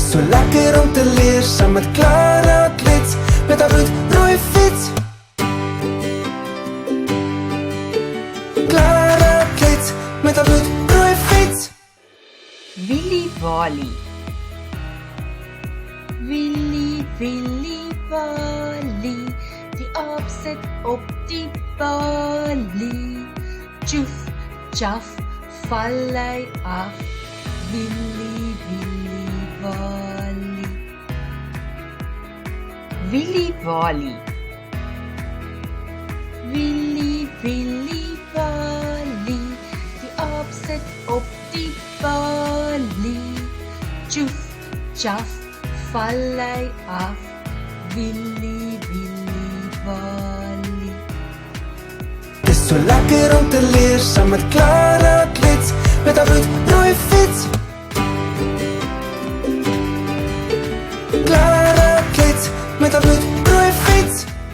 is zo lekker om te leer, saam met Clara Klits, met haar bloedrooi fiets. Clara Klits, met haar bloedrooi fiets. Willy Wally. Willy, Willy, Wally, die aap sit op die balie. Tjoef, tjaf, val hy af. Willy, Willy, Wally. Willy Wally. Willy, Willy, Wally, die aap sit op die balie. Tjoef, tjaf, val hy af. Willy, Willy, Wally. Is zo lekker om te leer, saam met Clara Klits, met haar bloedrooi fiets. Clara Klits, met haar bloedrooi